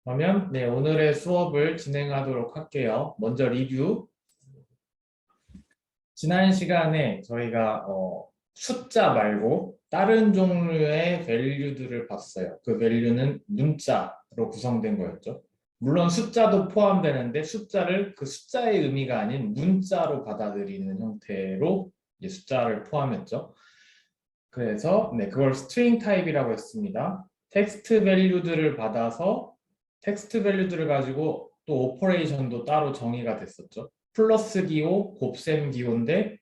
그러면 네, 오늘의 수업을 진행하도록 할게요. 먼저 리뷰. 지난 시간에 저희가 숫자 말고 다른 종류의 밸류들을 봤어요. 그 밸류는 문자로 구성된 거였죠. 물론 숫자도 포함되는데 숫자를 그 숫자의 의미가 아닌 문자로 받아들이는 형태로 이제 숫자를 포함했죠. 그래서 네, 그걸 스트링 타입이라고 했습니다. 텍스트 밸류들을 받아서 텍스트 밸류들을 가지고 또 오퍼레이션도 따로 정의가 됐었죠. 플러스 기호, 곱셈 기호인데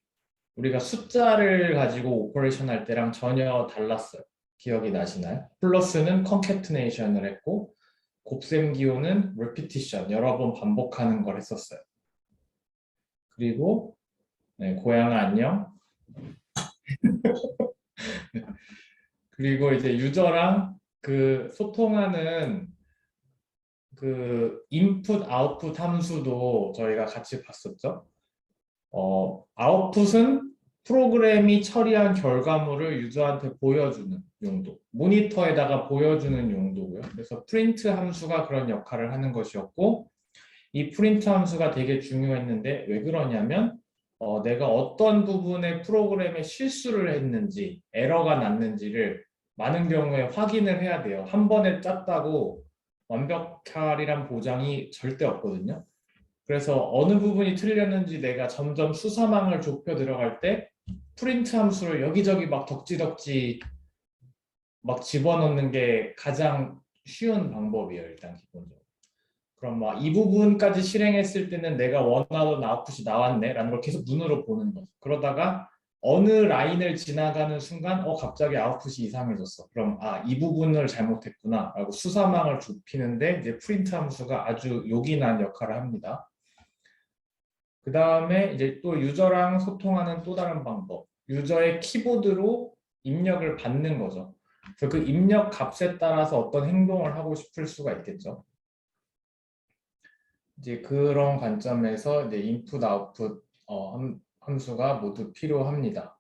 우리가 숫자를 가지고 오퍼레이션 할 때랑 전혀 달랐어요. 기억이 나시나요? 플러스는 컨캐트네이션을 했고 곱셈 기호는 repetition, 여러 번 반복하는 걸 했었어요. 그리고 네, 고양아 안녕. 그리고 이제 유저랑 그 소통하는 그 인풋 아웃풋 함수도 저희가 같이 봤었죠. 아웃풋은 프로그램이 처리한 결과물을 유저한테 보여주는 용도, 모니터에다가 보여주는 용도고요. 그래서 프린트 함수가 그런 역할을 하는 것이었고, 이 프린트 함수가 되게 중요했는데 왜 그러냐면 내가 어떤 부분의 프로그램에 실수를 했는지, 에러가 났는지를 많은 경우에 확인을 해야 돼요. 한 번에 짰다고 완벽하리란 보장이 절대 없거든요. 그래서 어느 부분이 틀렸는지 내가 점점 수사망을 좁혀 들어갈 때 프린트 함수를 여기저기 막 덕지덕지 막 집어넣는 게 가장 쉬운 방법이에요. 일단 기본적으로. 그럼 막 이 부분까지 실행했을 때는 내가 원하던 아웃풋이 나왔네 라는 걸 계속 눈으로 보는 거죠. 그러다가 어느 라인을 지나가는 순간 갑자기 아웃풋이 이상해졌어. 그럼 이 부분을 잘못했구나 라고 수사망을 좁히는데 이제 프린트 함수가 아주 요긴한 역할을 합니다. 그 다음에 이제 또 유저랑 소통하는 또 다른 방법, 유저의 키보드로 입력을 받는 거죠. 그래서 그 입력 값에 따라서 어떤 행동을 하고 싶을 수가 있겠죠. 이제 그런 관점에서 이제 인풋 아웃풋 함수가 모두 필요합니다.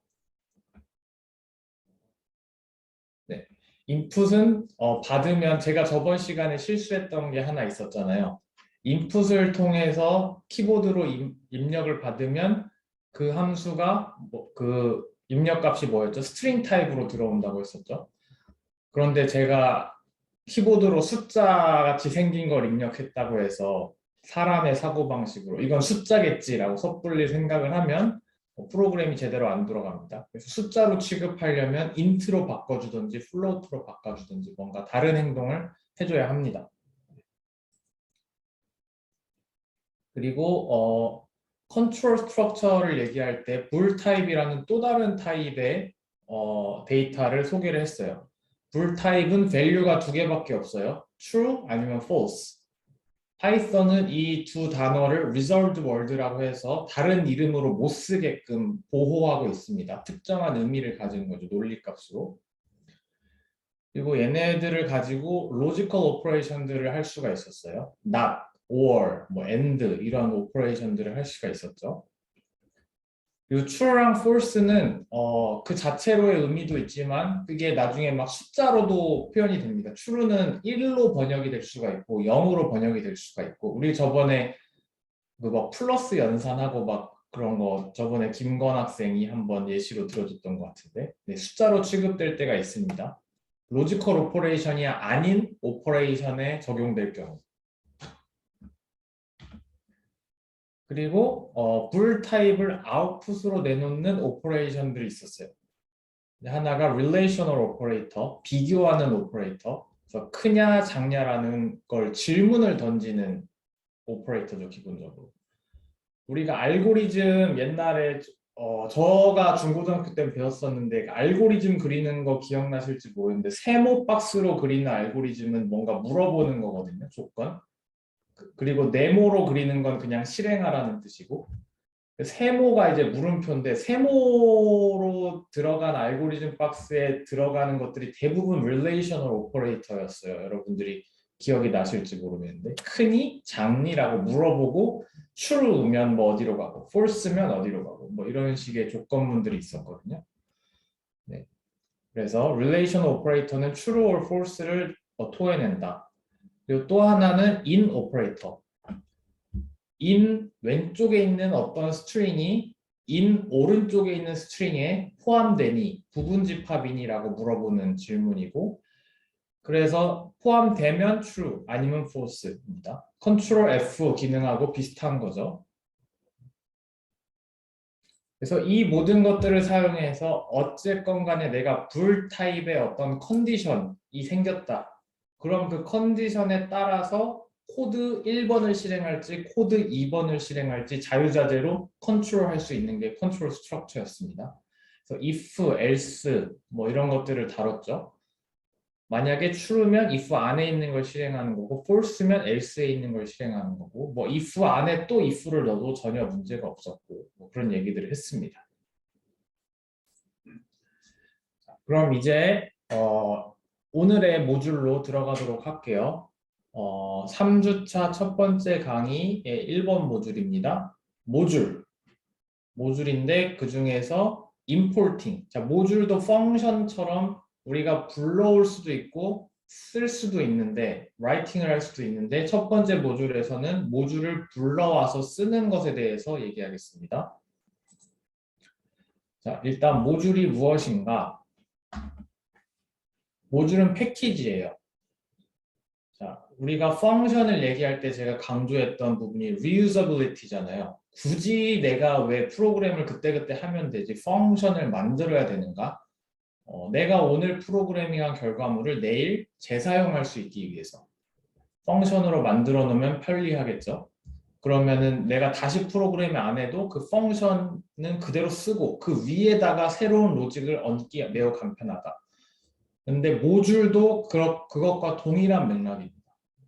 네. 인풋은 받으면 제가 저번 시간에 실수했던 게 하나 있었잖아요. 인풋을 통해서 키보드로 입력을 받으면 그 함수가 그 입력값이 뭐였죠? 스트링 타입으로 들어온다고 했었죠. 그런데 제가 키보드로 숫자 같이 생긴 걸 입력했다고 해서 사람의 사고방식으로 이건 숫자겠지라고 섣불리 생각을 하면 프로그램이 제대로 안 돌아갑니다. 그래서 숫자로 취급하려면 int로 바꿔주든지 float로 바꿔주든지 뭔가 다른 행동을 해줘야 합니다. 그리고 컨트롤 스트럭처를 얘기할 때 불 타입이라는 또 다른 타입의 데이터를 소개를 했어요. 불 타입은 value가 두 개밖에 없어요. true 아니면 false. 파이썬은 이 두 단어를 reserved word라고 해서 다른 이름으로 못 쓰게끔 보호하고 있습니다. 특정한 의미를 가진 거죠. 논리값으로. 그리고 얘네들을 가지고 로지컬 오퍼레이션들을 할 수가 있었어요. not, or, 뭐 and 이런 오퍼레이션들을 할 수가 있었죠. 그리고 true랑 false는 그 자체로의 의미도 있지만 그게 나중에 막 숫자로도 표현이 됩니다. true는 1로 번역이 될 수가 있고 0으로 번역이 될 수가 있고 우리 저번에 그 막 플러스 연산하고 막 그런 거 저번에 김건 학생이 한번 예시로 들어줬던 것 같은데 네, 숫자로 취급될 때가 있습니다. 로지컬 오퍼레이션이 아닌 오퍼레이션에 적용될 경우. 그리고 불 타입을 아웃풋으로 내놓는 오퍼레이션들이 있었어요. 하나가 relational operator, 비교하는 오퍼레이터. 그래서 크냐 작냐라는 걸 질문을 던지는 오퍼레이터죠, 기본적으로. 우리가 알고리즘 옛날에 저가 중고등학교 때 배웠었는데 알고리즘 그리는 거 기억나실지 모르는데 세모 박스로 그리는 알고리즘은 뭔가 물어보는 거거든요, 조건. 그리고 네모로 그리는 건 그냥 실행하라는 뜻이고 세모가 이제 물음표인데 세모로 들어간 알고리즘 박스에 들어가는 것들이 대부분 relational operator였어요. 여러분들이 기억이 나실지 모르겠는데 크니 작니라고 물어보고 true면 뭐 어디로 가고 false면 어디로 가고 뭐 이런 식의 조건문들이 있었거든요. 네. 그래서 relational operator는 true or false를 토해낸다. 그리고 또 하나는 in 오퍼레이터. in 왼쪽에 있는 어떤 스트링이 in 오른쪽에 있는 스트링에 포함되니 부분집합이니라고 물어보는 질문이고, 그래서 포함되면 true 아니면 false입니다. Ctrl F 기능하고 비슷한 거죠. 그래서 이 모든 것들을 사용해서 어쨌건 간에 내가 불 타입의 어떤 컨디션이 생겼다. 그럼 그 컨디션에 따라서 코드 1번을 실행할지 코드 2번을 실행할지 자유자재로 컨트롤할 수 있는 게 컨트롤 스트럭처였습니다. 그래서 if, else 뭐 이런 것들을 다뤘죠. 만약에 true면 if 안에 있는 걸 실행하는 거고 false면 else에 있는 걸 실행하는 거고 뭐 if 안에 또 if를 넣어도 전혀 문제가 없었고 뭐 그런 얘기들을 했습니다. 그럼 이제 오늘의 모듈로 들어가도록 할게요. 3주차 첫 번째 강의의 1번 모듈입니다. 모듈인데 그 중에서 importing. 자, 모듈도 펑션처럼 우리가 불러올 수도 있고 쓸 수도 있는데 라이팅을 할 수도 있는데 첫 번째 모듈에서는 모듈을 불러와서 쓰는 것에 대해서 얘기하겠습니다. 자, 일단 모듈이 무엇인가? 모듈은 패키지예요. 자, 우리가 펑션을 얘기할 때 제가 강조했던 부분이 reusability잖아요. 굳이 내가 왜 프로그램을 그때그때 하면 되지 펑션을 만들어야 되는가? 내가 오늘 프로그래밍한 결과물을 내일 재사용할 수 있기 위해서 펑션으로 만들어 놓으면 편리하겠죠. 그러면은 내가 다시 프로그램을 안 해도 그 펑션은 그대로 쓰고 그 위에다가 새로운 로직을 얹기 매우 간편하다. 근데 모듈도 그것과 동일한 맥락입니다.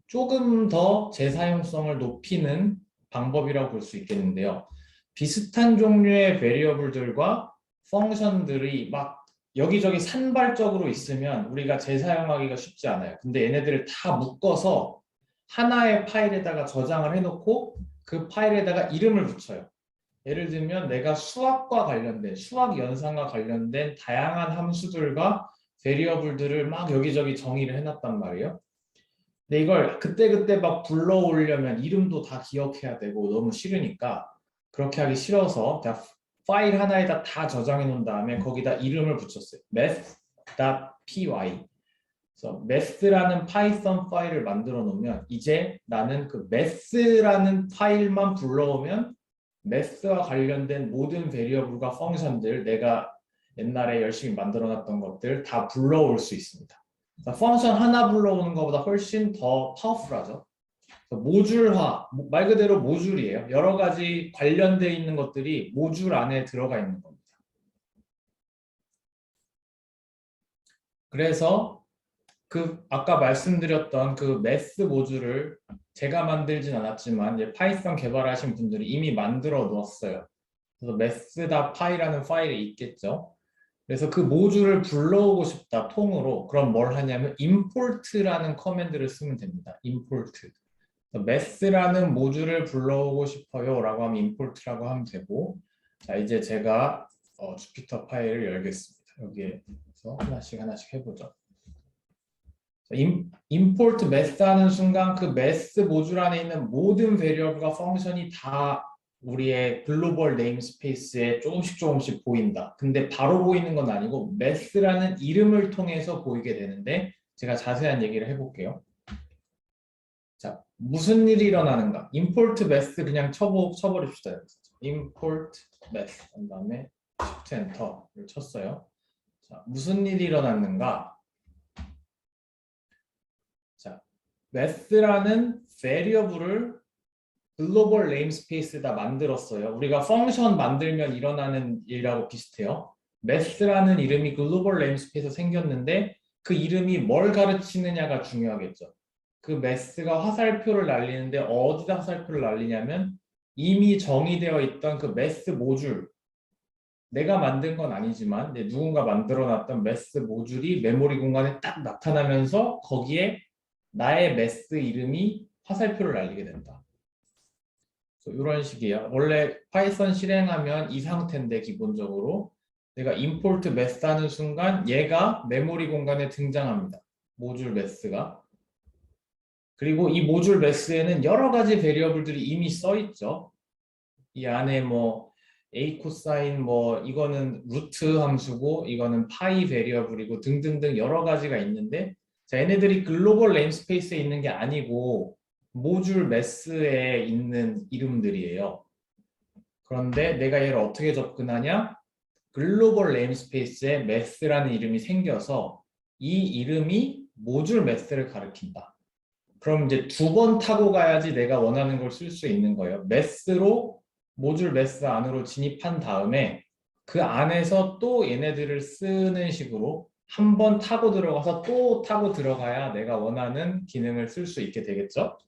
조금 더 재사용성을 높이는 방법이라고 볼 수 있겠는데요. 비슷한 종류의 베리어블들과 펑션들이 막 여기저기 산발적으로 있으면 우리가 재사용하기가 쉽지 않아요. 근데 얘네들을 다 묶어서 하나의 파일에다가 저장을 해놓고 그 파일에다가 이름을 붙여요. 예를 들면 내가 수학과 관련된, 수학 연산과 관련된 다양한 함수들과 베리어블들을 막 여기저기 정의를 해놨단 말이에요. 근데 이걸 그때그때 막 불러오려면 이름도 다 기억해야 되고 너무 싫으니까 그렇게 하기 싫어서 파일 하나에다 다 저장해 놓은 다음에 거기다 이름을 붙였어요. math.py. 그래서 math라는 파이썬 파일을 만들어 놓으면 이제 나는 그 math라는 파일만 불러오면 math와 관련된 모든 베리어블과 펑션들 내가 옛날에 열심히 만들어 놨던 것들 다 불러올 수 있습니다. 펑션 하나 불러오는 것보다 훨씬 더 파워풀하죠. 모듈화, 말 그대로 모듈이에요. 여러 가지 관련되어 있는 것들이 모듈 안에 들어가 있는 겁니다. 그래서 그 아까 말씀드렸던 그 매스 모듈을 제가 만들진 않았지만 이제 파이썬 개발하신 분들이 이미 만들어 놓았어요. 그래서 math.py라는 파일이 있겠죠. 그래서 그 모듈을 불러오고 싶다 통으로 그럼 뭘 하냐면 import라는 커맨드를 쓰면 됩니다. import. math라는 모듈을 불러오고 싶어요 라고 하면 import라고 하면 되고, 자 이제 제가 주피터 파일을 열겠습니다. 여기에서 하나씩 해보죠. import math 하는 순간 그 math 모듈 안에 있는 모든 베리어블과 펑션이 다 우리의 글로벌 네임스페이스에 조금씩 보인다. 근데 바로 보이는 건 아니고 math라는 이름을 통해서 보이게 되는데 제가 자세한 얘기를 해볼게요. 자, 무슨 일이 일어나는가? import math 그냥 쳐버립시다. import math 그 다음에 shift enter를 쳤어요. 자, 무슨 일이 일어났는가? 자, math라는 variable을 글로벌 네임스페이스에다 만들었어요. 우리가 펑션 만들면 일어나는 일이라고 비슷해요. math라는 이름이 글로벌 네임스페이스에서 생겼는데 그 이름이 뭘 가르치느냐가 중요하겠죠. 그 math가 화살표를 날리는데 어디다 화살표를 날리냐면 이미 정의되어 있던 그 math 모듈, 내가 만든 건 아니지만 누군가 만들어놨던 math 모듈이 메모리 공간에 딱 나타나면서 거기에 나의 math 이름이 화살표를 날리게 된다. 이런 식이에요. 원래 파이썬 실행하면 이 상태인데 기본적으로 내가 import math 하는 순간 얘가 메모리 공간에 등장합니다. 모듈 math가. 그리고 이 모듈 매스에는 여러 가지 베리어블들이 이미 써 있죠. 이 안에 뭐 a 코사인 뭐 이거는 루트 함수고 이거는 파이 베리어블이고 등등등 여러 가지가 있는데 자, 얘네들이 글로벌 네임스페이스에 있는 게 아니고 모듈 매스에 있는 이름들이에요. 그런데 내가 얘를 어떻게 접근하냐? 글로벌 네임스페이스에 매스라는 이름이 생겨서 이 이름이 모듈 매스를 가리킨다. 그럼 이제 두 번 타고 가야지 내가 원하는 걸 쓸 수 있는 거예요. 매스로 모듈 매스 안으로 진입한 다음에 그 안에서 또 얘네들을 쓰는 식으로 한 번 타고 들어가서 또 타고 들어가야 내가 원하는 기능을 쓸 수 있게 되겠죠?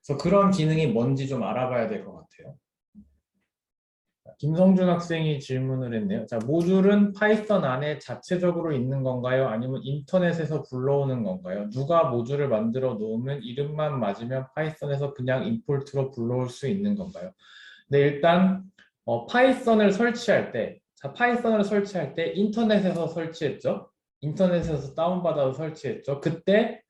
그래서 그런 기능이 뭔지 좀 알아봐야 될 것 같아요. 김성준 학생이 질문을 했네요. 자, 모듈은 파이썬 안에 자체적으로 있는 건가요? 아니면 인터넷에서 불러오는 건가요? 누가 모듈을 만들어 놓으면 이름만 맞으면 파이썬에서 그냥 임포트로 불러올 수 있는 건가요? 네, 일단 파이썬을 설치할 때, 자, 파이썬을 설치할 때 인터넷에서 설치했죠? 인터넷에서 다운받아서 설치했죠? 그때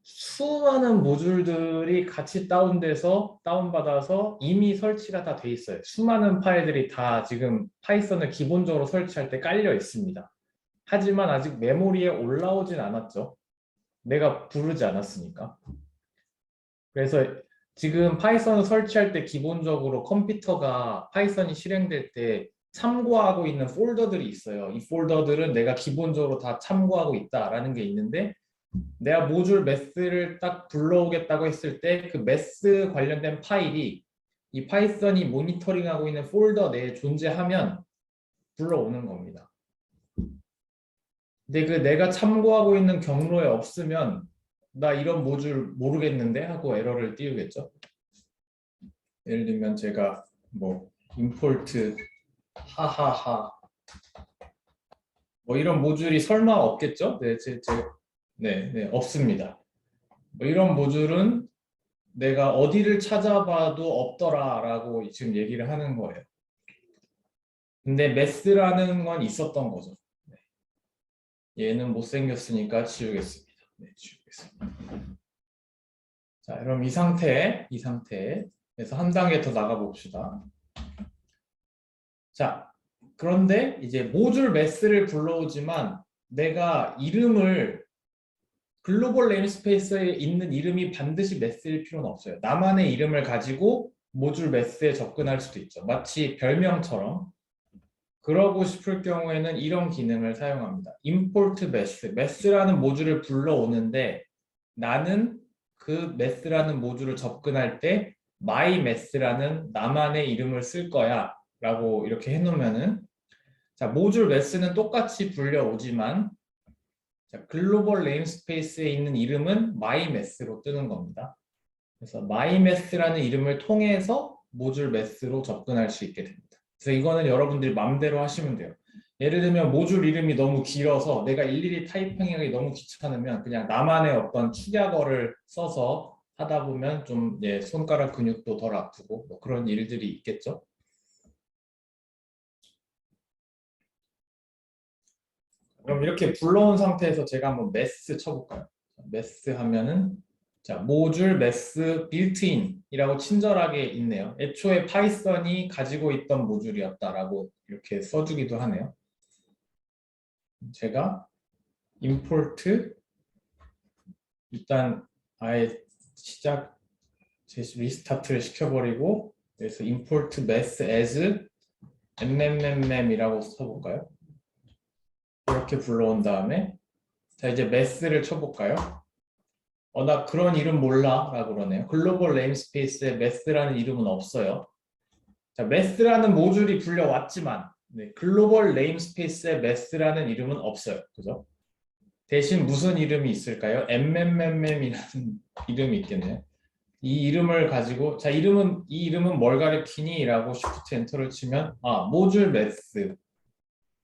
수많은 모듈들이 같이 다운받아서 이미 설치가 다 돼 있어요. 수많은 파일들이 다 지금 파이썬을 기본적으로 설치할 때 깔려 있습니다. 하지만 아직 메모리에 올라오진 않았죠. 내가 부르지 않았으니까. 그래서 지금 파이썬을 설치할 때 기본적으로 컴퓨터가 파이썬이 실행될 때 참고하고 있는 폴더들이 있어요. 이 폴더들은 내가 기본적으로 다 참고하고 있다라는 게 있는데 내가 모듈 매스를 딱 불러오겠다고 했을 때 그 매스 관련된 파일이 이 파이썬이 모니터링하고 있는 폴더 내에 존재하면 불러오는 겁니다. 근데 그 내가 참고하고 있는 경로에 없으면 나 이런 모듈 모르겠는데 하고 에러를 띄우겠죠. 예를 들면 제가 뭐 임포트 하하하 뭐 이런 모듈이 설마 없겠죠? 네, 없습니다. 뭐 이런 모듈은 내가 어디를 찾아봐도 없더라라고 지금 얘기를 하는 거예요. 근데 매스라는 건 있었던 거죠. 네. 얘는 못생겼으니까 지우겠습니다. 네, 지우겠습니다. 자, 그럼 이 상태에서 한 단계 더 나가 봅시다. 자, 그런데 이제 모듈 매스를 불러오지만 내가 이름을 글로벌 네임스페이스에 있는 이름이 반드시 매스일 필요는 없어요. 나만의 이름을 가지고 모듈 매스에 접근할 수도 있죠. 마치 별명처럼. 그러고 싶을 경우에는 이런 기능을 사용합니다. import mass라는 모듈을 불러오는데 나는 그 mass라는 모듈을 접근할 때 my mass라는 나만의 이름을 쓸 거야 라고 이렇게 해놓으면은 자, 모듈 mass는 똑같이 불려오지만 자, 글로벌 네임스페이스에 있는 이름은 myMass로 뜨는 겁니다. 그래서 myMass라는 이름을 통해서 모듈 mass로 접근할 수 있게 됩니다. 그래서 이거는 여러분들이 마음대로 하시면 돼요. 예를 들면 모듈 이름이 너무 길어서 내가 일일이 타이핑하기 너무 귀찮으면 그냥 나만의 어떤 축약어를 써서 하다 보면 좀 손가락 근육도 덜 아프고 뭐 그런 일들이 있겠죠. 그럼 이렇게 불러온 상태에서 제가 한번 매스 쳐볼까요? 매스 하면은 자, 모듈 매스 빌트인이라고 친절하게 있네요. 애초에 파이썬이 가지고 있던 모듈이었다라고 이렇게 써주기도 하네요. 제가 import 일단 아예 리스타트를 시켜버리고 그래서 import mass as mmm이라고 써볼까요? 이렇게 불러온 다음에 자 이제 mass를 쳐볼까요? 나 그런 이름 몰라 라고 그러네요. 글로벌 네임스페이스에 mass라는 이름은 없어요. 자, mass라는 모듈이 불려왔지만 글로벌 네임스페이스에 mass라는 이름은 없어요. 그죠? 대신 무슨 이름이 있을까요? mmm이라는 이름이 있겠네요. 이 이름을 가지고 자 이 이름은 뭘 가리키니? 라고 Shift 엔터를 치면 모듈 mass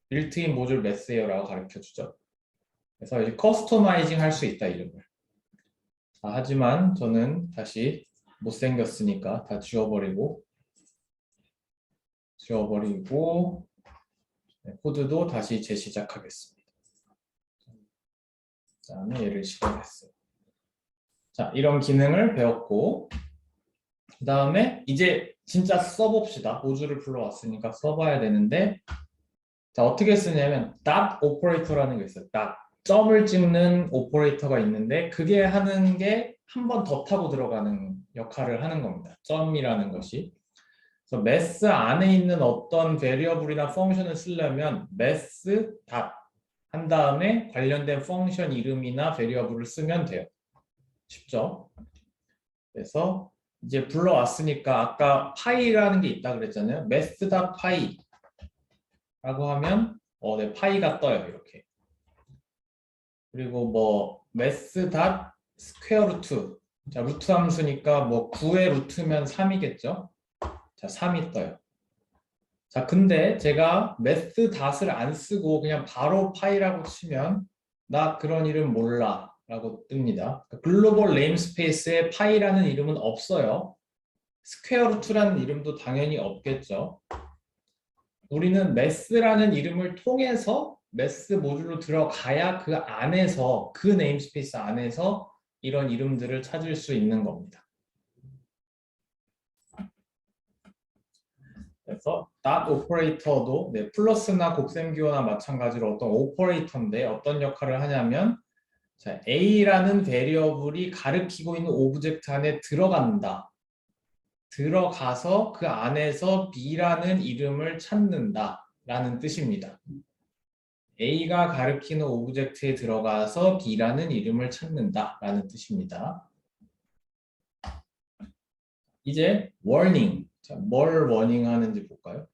빌트인 모듈 mass예요 라고 가르쳐 주죠. 그래서 이제 커스터마이징 할 수 있다 이름을. 하지만 저는 다시 못생겼으니까 다 지워버리고 코드도 다시 재시작하겠습니다. 그 다음에 얘를 실행했어요. 자, 이런 기능을 배웠고 그 다음에 이제 진짜 써봅시다. 모듈을 불러왔으니까 써봐야 되는데 자, 어떻게 쓰냐면 dot 오퍼레이터라는 게 있어요. dot. 점을 찍는 오퍼레이터가 있는데 그게 하는 게 한 번 더 타고 들어가는 역할을 하는 겁니다. 점이라는 것이. 그래서 메스 안에 있는 어떤 베리어블이나 펑션을 쓰려면 메스 dot 한 다음에 관련된 펑션 이름이나 베리어블을 쓰면 돼요. 쉽죠? 그래서 이제 불러왔으니까 아까 파이라는 게 있다 그랬잖아요. 메스 dot 파이 라고 하면 네, 파이가 떠요. 이렇게. 그리고 뭐 math 닷 스퀘어 루트. 자, 루트 함수니까 뭐 9의 루트면 3이겠죠? 자, 3이 떠요. 자, 근데 제가 math 닷을 안 쓰고 그냥 바로 파이라고 치면 나 그런 이름 몰라 라고 뜹니다. 글로벌 네임스페이스에 파이라는 이름은 없어요. 스퀘어 루트라는 이름도 당연히 없겠죠. 우리는 math라는 이름을 통해서 매스 모듈로 들어가야 그 안에서 그 네임스페이스 안에서 이런 이름들을 찾을 수 있는 겁니다. 그래서 dot 오퍼레이터도 네, 플러스나 곱셈기호나 마찬가지로 어떤 오퍼레이터인데 어떤 역할을 하냐면 자, A라는 베리어블이 가리키고 있는 오브젝트 안에 들어간다. 들어가서 그 안에서 B라는 이름을 찾는다 라는 뜻입니다. A가 가리키는 오브젝트에 들어가서 B라는 이름을 찾는다 라는 뜻입니다. 이제 warning. 자, 뭘 워닝 하는지 볼까요?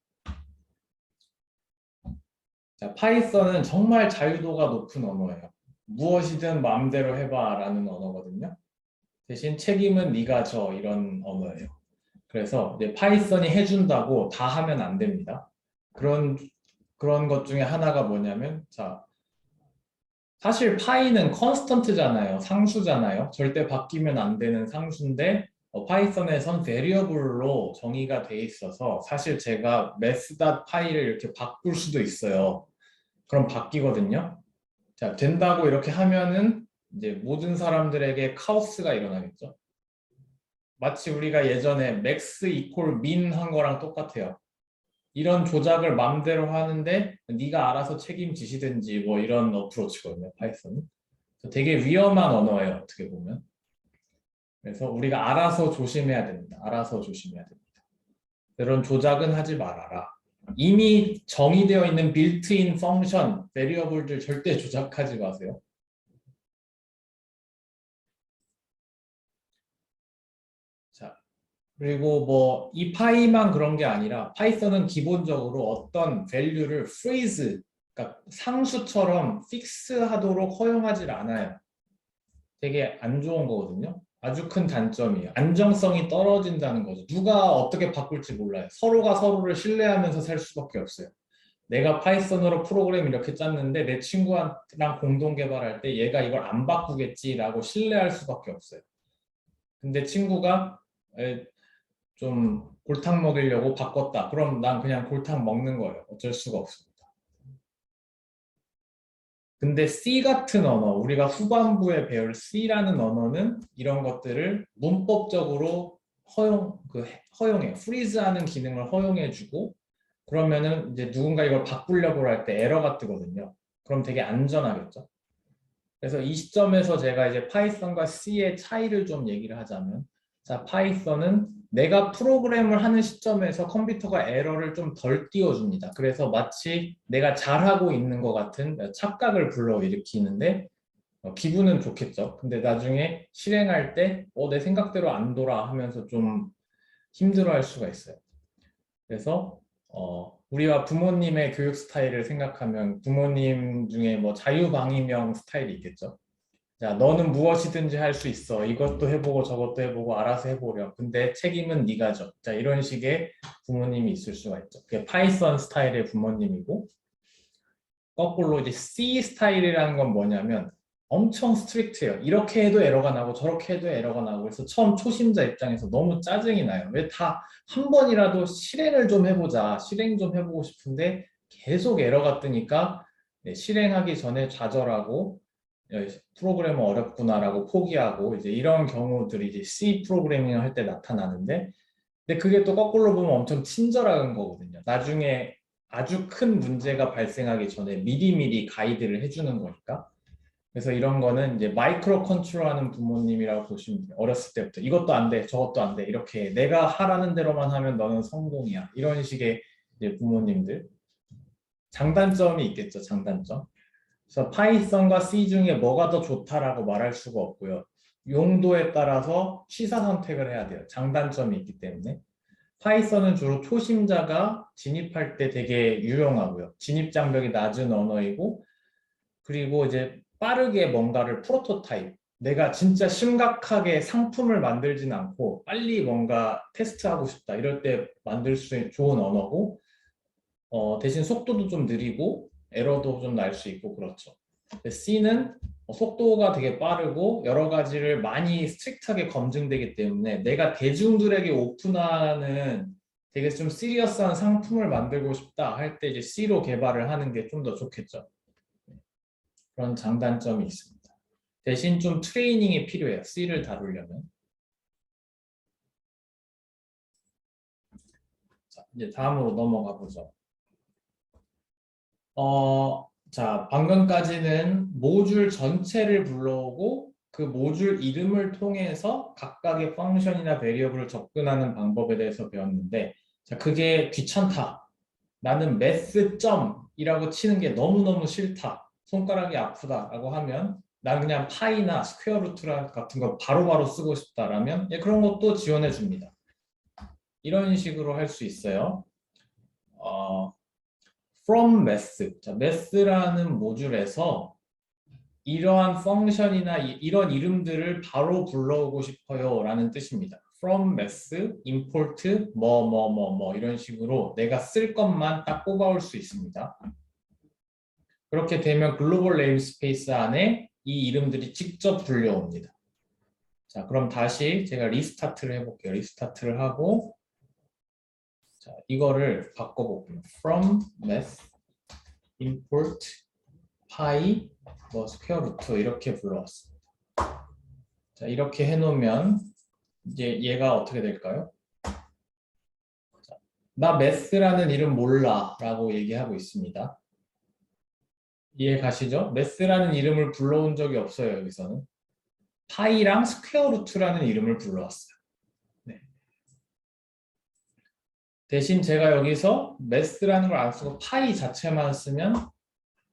자, 파이썬은 정말 자유도가 높은 언어예요. 무엇이든 마음대로 해봐 라는 언어거든요. 대신 책임은 네가 져 이런 언어예요. 그래서 이제 파이썬이 해준다고 다 하면 안 됩니다. 그런 것 중에 하나가 뭐냐면 자, 사실 파이는 컨스턴트잖아요. 상수잖아요. 절대 바뀌면 안 되는 상수인데 파이썬에선 베리어블로 정의가 돼 있어서 사실 제가 math.py를 이렇게 바꿀 수도 있어요. 그럼 바뀌거든요. 자, 된다고 이렇게 하면은 이제 모든 사람들에게 카오스가 일어나겠죠. 마치 우리가 예전에 max equal min 한 거랑 똑같아요. 이런 조작을 맘대로 하는데 네가 알아서 책임지시든지 뭐 이런 어프로치거든요. 파이썬은. 되게 위험한 언어예요. 어떻게 보면. 그래서 우리가 알아서 조심해야 됩니다. 알아서 조심해야 됩니다. 이런 조작은 하지 말아라. 이미 정의되어 있는 빌트인 펑션, 베리어블들 절대 조작하지 마세요. 자, 그리고 뭐 이 파이만 그런 게 아니라 파이썬은 기본적으로 어떤 밸류를 freeze, 그러니까 상수처럼 픽스하도록 허용하지 않아요. 되게 안 좋은 거거든요. 아주 큰 단점이에요. 안정성이 떨어진다는 거죠. 누가 어떻게 바꿀지 몰라요. 서로가 서로를 신뢰하면서 살 수밖에 없어요. 내가 파이썬으로 프로그램 이렇게 짰는데 내 친구랑 공동 개발할 때 얘가 이걸 안 바꾸겠지라고 신뢰할 수밖에 없어요. 근데 친구가 좀 골탕 먹이려고 바꿨다. 그럼 난 그냥 골탕 먹는 거예요. 어쩔 수가 없습니다. 근데 C 같은 언어, 우리가 후반부에 배울 C라는 언어는 이런 것들을 문법적으로 허용해요. 프리즈하는 기능을 허용해주고 그러면은 이제 누군가 이걸 바꾸려고 할 때 에러가 뜨거든요. 그럼 되게 안전하겠죠. 그래서 이 시점에서 제가 이제 파이썬과 C의 차이를 좀 얘기를 하자면 자, 파이썬은 내가 프로그램을 하는 시점에서 컴퓨터가 에러를 좀 덜 띄워줍니다. 그래서 마치 내가 잘하고 있는 것 같은 착각을 불러일으키는데 기분은 좋겠죠. 근데 나중에 실행할 때 내 생각대로 안 돌아 하면서 좀 힘들어할 수가 있어요. 그래서 우리와 부모님의 교육 스타일을 생각하면 부모님 중에 뭐 자유방위명 스타일이 있겠죠. 자, 너는 무엇이든지 할 수 있어. 이것도 해보고 저것도 해보고 알아서 해보렴. 근데 책임은 네가 져. 자, 이런 식의 부모님이 있을 수가 있죠. 그게 파이썬 스타일의 부모님이고 거꾸로 이제 C 스타일이라는 건 뭐냐면 엄청 스트릭트해요. 이렇게 해도 에러가 나고 저렇게 해도 에러가 나고 그래서 처음 초심자 입장에서 너무 짜증이 나요. 왜 다 한 번이라도 실행을 좀 해보자. 실행 좀 해보고 싶은데 계속 에러가 뜨니까 실행하기 전에 좌절하고 프로그래머 어렵구나라고 포기하고 이제 이런 경우들이 이제 C 프로그래밍을 할 때 나타나는데, 근데 그게 또 거꾸로 보면 엄청 친절한 거거든요. 나중에 아주 큰 문제가 발생하기 전에 미리미리 가이드를 해주는 거니까. 그래서 이런 거는 이제 마이크로 컨트롤하는 부모님이라고 보시면 돼요. 어렸을 때부터 이것도 안 돼, 저것도 안 돼, 이렇게 내가 하라는 대로만 하면 너는 성공이야, 이런 식의 이제 부모님들. 장단점이 있겠죠, 장단점. 그래서 파이썬과 C 중에 뭐가 더 좋다라고 말할 수가 없고요. 용도에 따라서 취사 선택을 해야 돼요. 장단점이 있기 때문에. 파이썬은 주로 초심자가 진입할 때 되게 유용하고요. 진입 장벽이 낮은 언어이고, 그리고 이제 빠르게 뭔가를 프로토타입, 내가 진짜 심각하게 상품을 만들진 않고 빨리 뭔가 테스트하고 싶다 이럴 때 만들 수 있는 좋은 언어고, 대신 속도도 좀 느리고 에러도 좀 날 수 있고 그렇죠. C는 속도가 되게 빠르고 여러 가지를 많이 스트릭트하게 검증되기 때문에 내가 대중들에게 오픈하는 되게 좀 시리어스한 상품을 만들고 싶다 할 때 이제 C로 개발을 하는 게 좀 더 좋겠죠. 그런 장단점이 있습니다. 대신 좀 트레이닝이 필요해요. C를 다루려면. 자, 이제 다음으로 넘어가 보죠. 자, 방금까지는 모듈 전체를 불러오고 그 모듈 이름을 통해서 각각의 펑션이나 베리어블을 접근하는 방법에 대해서 배웠는데, 자, 그게 귀찮다, 나는 매스점이라고 치는 게 너무너무 싫다, 손가락이 아프다라고 하면 난 그냥 파이나 스퀘어 루트 같은 거 바로바로 쓰고 싶다라면 그런 것도 지원해 줍니다. 이런 식으로 할 수 있어요. from math. 자, math라는 모듈에서 이러한 펑션이나 이런 이름들을 바로 불러오고 싶어요 라는 뜻입니다. from math, import 뭐 이런 식으로 내가 쓸 것만 딱 뽑아올 수 있습니다. 그렇게 되면 글로벌 네임스페이스 안에 이 이름들이 직접 불려옵니다. 자, 그럼 다시 제가 리스타트를 해볼게요. 리스타트를 하고, 자, 이거를 바꿔볼게요. from math, import 파이, 뭐 스퀘어 루트 이렇게 불러왔습니다. 자, 이렇게 해놓으면 이제 얘가 어떻게 될까요? 자, 나 매스라는 이름 몰라 라고 얘기하고 있습니다. 이해 가시죠? 매스라는 이름을 불러온 적이 없어요. 여기서는 파이랑 스퀘어 루트라는 이름을 불러왔어요. 네. 대신 제가 여기서 매스라는 걸 안 쓰고 파이 자체만 쓰면,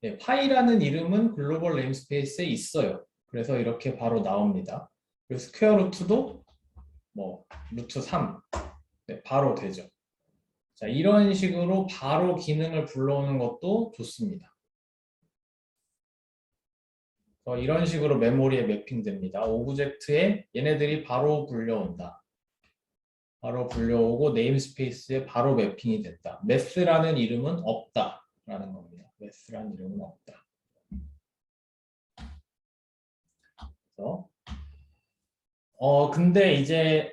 네, 파이라는 이름은 글로벌 네임스페이스에 있어요. 그래서 이렇게 바로 나옵니다. 그리고 스퀘어 루트도 뭐 루트 3, 네, 바로 되죠. 자, 이런 식으로 바로 기능을 불러오는 것도 좋습니다. 이런 식으로 메모리에 매핑됩니다. 오브젝트에 얘네들이 바로 불려온다. 바로 불려오고 네임스페이스에 바로 매핑이 됐다. 매스라는 이름은 없다 라는 겁니다. 매스라는 이름은 없다. 그래서 근데 이제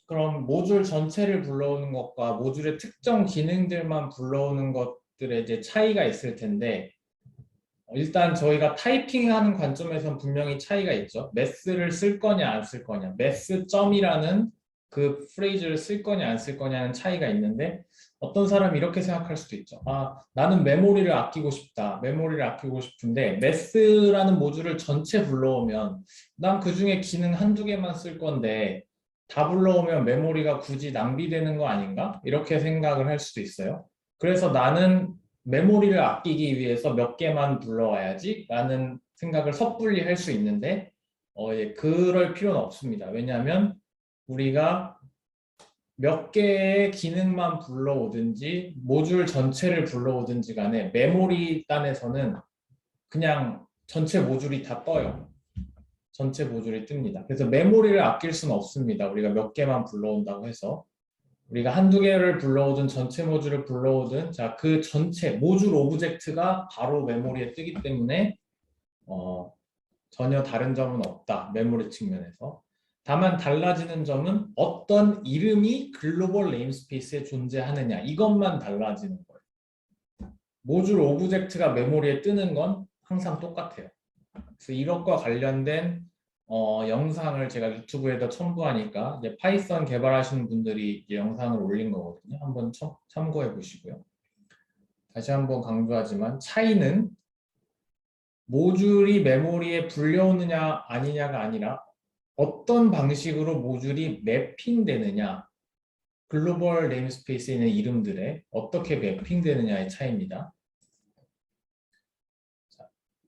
그럼 모듈 전체를 불러오는 것과 모듈의 특정 기능들만 불러오는 것들의 이제 차이가 있을 텐데, 일단 저희가 타이핑하는 관점에서는 분명히 차이가 있죠. 매스를 쓸 거냐 안 쓸 거냐, 매스점이라는 그 프레이즈를 쓸 거냐 안 쓸 거냐는 차이가 있는데, 어떤 사람이 이렇게 생각할 수도 있죠. 아, 나는 메모리를 아끼고 싶다. 메모리를 아끼고 싶은데 매스라는 모듈을 전체 불러오면 난 그중에 기능 한두 개만 쓸 건데 다 불러오면 메모리가 굳이 낭비되는 거 아닌가? 이렇게 생각을 할 수도 있어요. 그래서 나는 메모리를 아끼기 위해서 몇 개만 불러와야지 라는 생각을 섣불리 할 수 있는데, 그럴 필요는 없습니다. 왜냐하면 우리가 몇 개의 기능만 불러오든지 모듈 전체를 불러오든지 간에 메모리 단에서는 그냥 전체 모듈이 다 떠요. 전체 모듈이 뜹니다. 그래서 메모리를 아낄 수는 없습니다. 우리가 몇 개만 불러온다고 해서. 우리가 한두 개를 불러오든 전체 모듈을 불러오든, 자, 그 전체 모듈 오브젝트가 바로 메모리에 뜨기 때문에 전혀 다른 점은 없다. 메모리 측면에서. 다만 달라지는 점은 어떤 이름이 글로벌 네임스페이스에 존재하느냐, 이것만 달라지는 거예요. 모듈 오브젝트가 메모리에 뜨는 건 항상 똑같아요. 그래서 이것과 관련된 영상을 제가 유튜브에다 첨부하니까 이제 파이썬 개발하시는 분들이 이제 영상을 올린 거거든요. 한번 참고해 보시고요. 다시 한번 강조하지만 차이는 모듈이 메모리에 불려오느냐 아니냐가 아니라 어떤 방식으로 모듈이 매핑되느냐, 글로벌 네임스페이스에 있는 이름들에 어떻게 매핑되느냐의 차이입니다.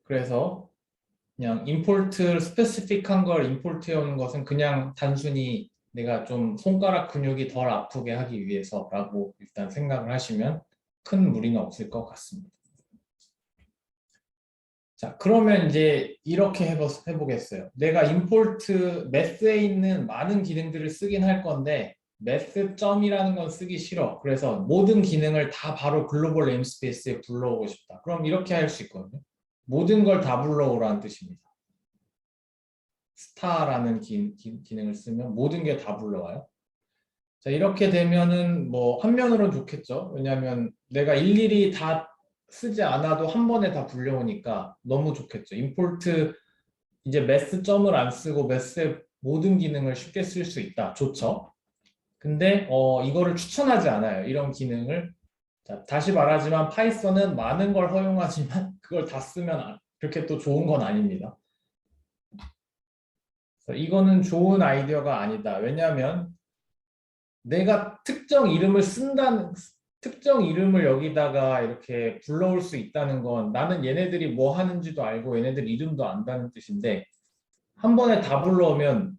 그래서 그냥 임포트 스페시픽한 걸 임포트 해오는 것은 그냥 단순히 내가 좀 손가락 근육이 덜 아프게 하기 위해서라고 일단 생각을 하시면 큰 무리는 없을 것 같습니다. 자, 그러면 이제 이렇게 해보겠어요. 내가 임포트 매스에 있는 많은 기능들을 쓰긴 할 건데 매스 점이라는 건 쓰기 싫어. 그래서 모든 기능을 다 바로 글로벌 네임스페이스에 불러오고 싶다. 그럼 이렇게 할 수 있거든요. 모든 걸 다 불러오라는 뜻입니다. 스타라는 기능을 쓰면 모든 게 다 불러와요. 자, 이렇게 되면은 뭐 한 면으로는 좋겠죠. 왜냐하면 내가 일일이 다 쓰지 않아도 한 번에 다 불려오니까 너무 좋겠죠. 임포트 이제 매스 점을 안 쓰고 매스의 모든 기능을 쉽게 쓸 수 있다. 좋죠. 근데 이거를 추천하지 않아요. 이런 기능을. 자, 다시 말하지만 파이썬은 많은 걸 허용하지만 그걸 다 쓰면 그렇게 또 좋은 건 아닙니다. 그래서 이거는 좋은 아이디어가 아니다. 왜냐하면 내가 특정 이름을 쓴다는 특정 이름을 여기다가 이렇게 불러올 수 있다는 건 나는 얘네들이 뭐 하는지도 알고 얘네들 이름도 안다는 뜻인데 한 번에 다 불러오면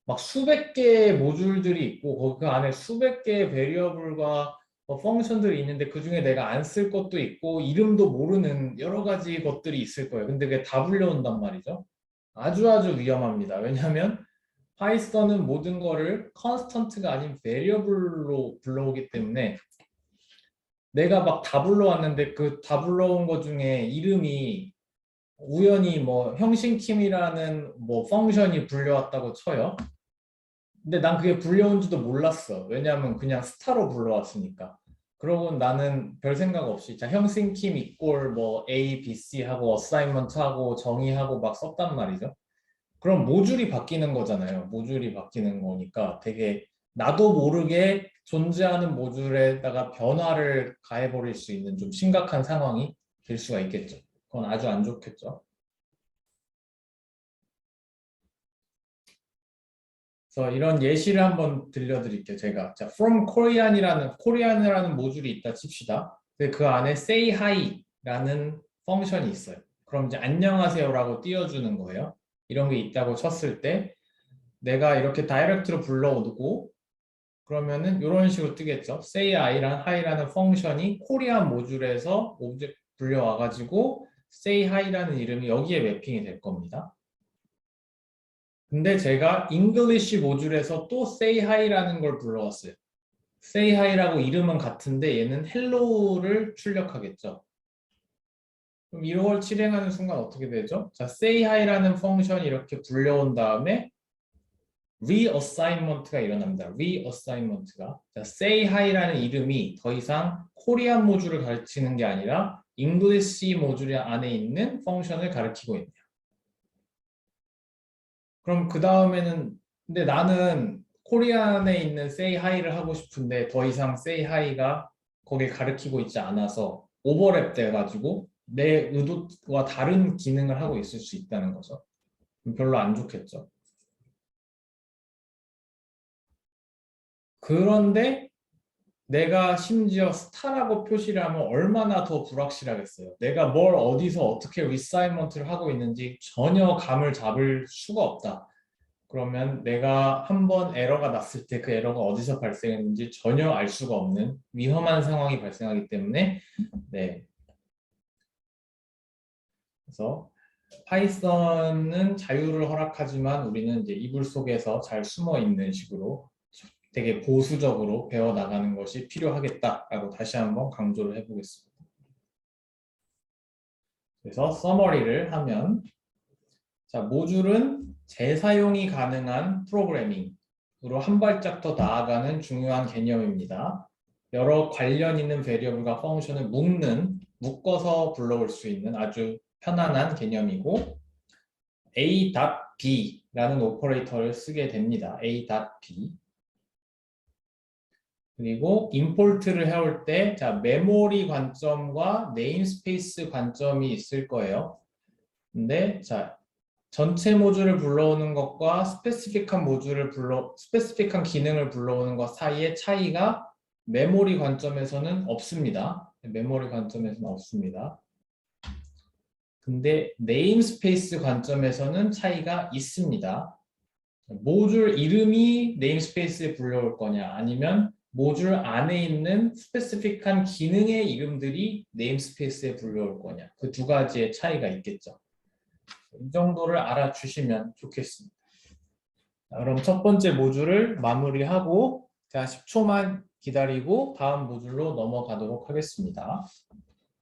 막 수백 개의 모듈들이 있고 그 안에 수백 개의 베리어블과 펑션들이 있는데 그중에 내가 안 쓸 것도 있고 이름도 모르는 여러 가지 것들이 있을 거예요. 근데 그게 다 불려온단 말이죠. 아주 위험합니다. 왜냐하면 파이썬은 모든 거를 컨스턴트가 아닌 베리어블로 불러오기 때문에 내가 막 다 불러왔는데 그 다 불러온 것 중에 이름이 우연히 뭐 형신킴이라는 뭐 펑션이 불려왔다고 쳐요. 근데 난 그게 불려온지도 몰랐어. 왜냐하면 그냥 스타로 불러왔으니까. 그러고 나는 별 생각 없이 자 형신킴 이꼴 뭐 A, B, C 하고 어사이먼트 하고 정의하고 막 썼단 말이죠. 그럼 모듈이 바뀌는 거잖아요. 모듈이 바뀌는 거니까 되게 나도 모르게 존재하는 모듈에다가 변화를 가해버릴 수 있는 좀 심각한 상황이 될 수가 있겠죠. 그건 아주 안 좋겠죠. 그래서 이런 예시를 한번 들려드릴게요. 제가 자, from Korean이라는 모듈이 있다 칩시다. 근데 그 안에 say hi라는 펑션이 있어요. 그럼 이제 안녕하세요라고 띄워주는 거예요. 이런 게 있다고 쳤을 때 내가 이렇게 다이렉트로 불러오고 그러면은 이런 식으로 뜨겠죠. say hi라는 펑션이 코리안 모듈에서 오브젝트 불려와가지고 say hi라는 이름이 여기에 매핑이 될 겁니다. 근데 제가 English 모듈에서 또 say hi라는 걸 불러왔어요. say hi라고 이름은 같은데 얘는 hello를 출력하겠죠. 그럼 이걸 실행하는 순간 어떻게 되죠? 자, say hi라는 펑션이 이렇게 불려온 다음에 reassignment가 일어납니다. reassignment가 자, say hi라는 이름이 더 이상 코리안 모듈을 가르치는 게 아니라 English 모듈 안에 있는 펑션을 가리키고 있네요. 그럼 그 다음에는 근데 나는 코리안에 있는 say hi를 하고 싶은데 더 이상 say hi가 거길 가리키고 있지 않아서 오버랩 돼가지고 내 의도와 다른 기능을 하고 있을 수 있다는 거죠. 별로 안 좋겠죠. 그런데 내가 심지어 스타라고 표시를 하면 얼마나 더 불확실하겠어요. 내가 뭘 어디서 어떻게 리사이먼트를 하고 있는지 전혀 감을 잡을 수가 없다. 그러면 내가 한번 에러가 났을 때 그 에러가 어디서 발생했는지 전혀 알 수가 없는 위험한 상황이 발생하기 때문에 네. 그래서 파이썬은 자유를 허락하지만 우리는 이제 이불 속에서 잘 숨어 있는 식으로 되게 보수적으로 배워나가는 것이 필요하겠다라고 다시 한번 강조를 해보겠습니다. 그래서 서머리를 하면 자, 모듈은 재사용이 가능한 프로그래밍으로 한 발짝 더 나아가는 중요한 개념입니다. 여러 관련 있는 베리어블과 펑션을 묶어서 불러올 수 있는 아주 편안한 개념이고 a.b라는 오퍼레이터를 쓰게 됩니다. a.b. 그리고 임포트를 해올 때 자, 메모리 관점과 네임스페이스 관점이 있을 거예요. 근데 자, 전체 모듈을 불러오는 것과 스페시픽한 기능을 불러오는 것 사이의 차이가 메모리 관점에서는 없습니다. 메모리 관점에서는 없습니다. 근데 네임스페이스 관점에서는 차이가 있습니다. 모듈 이름이 네임스페이스에 불러올 거냐 아니면 모듈 안에 있는 스페시픽한 기능의 이름들이 네임스페이스에 불러올 거냐 그 두 가지의 차이가 있겠죠. 이 정도를 알아주시면 좋겠습니다. 자, 그럼 첫 번째 모듈을 마무리하고 자 10초만 기다리고 다음 모듈로 넘어가도록 하겠습니다.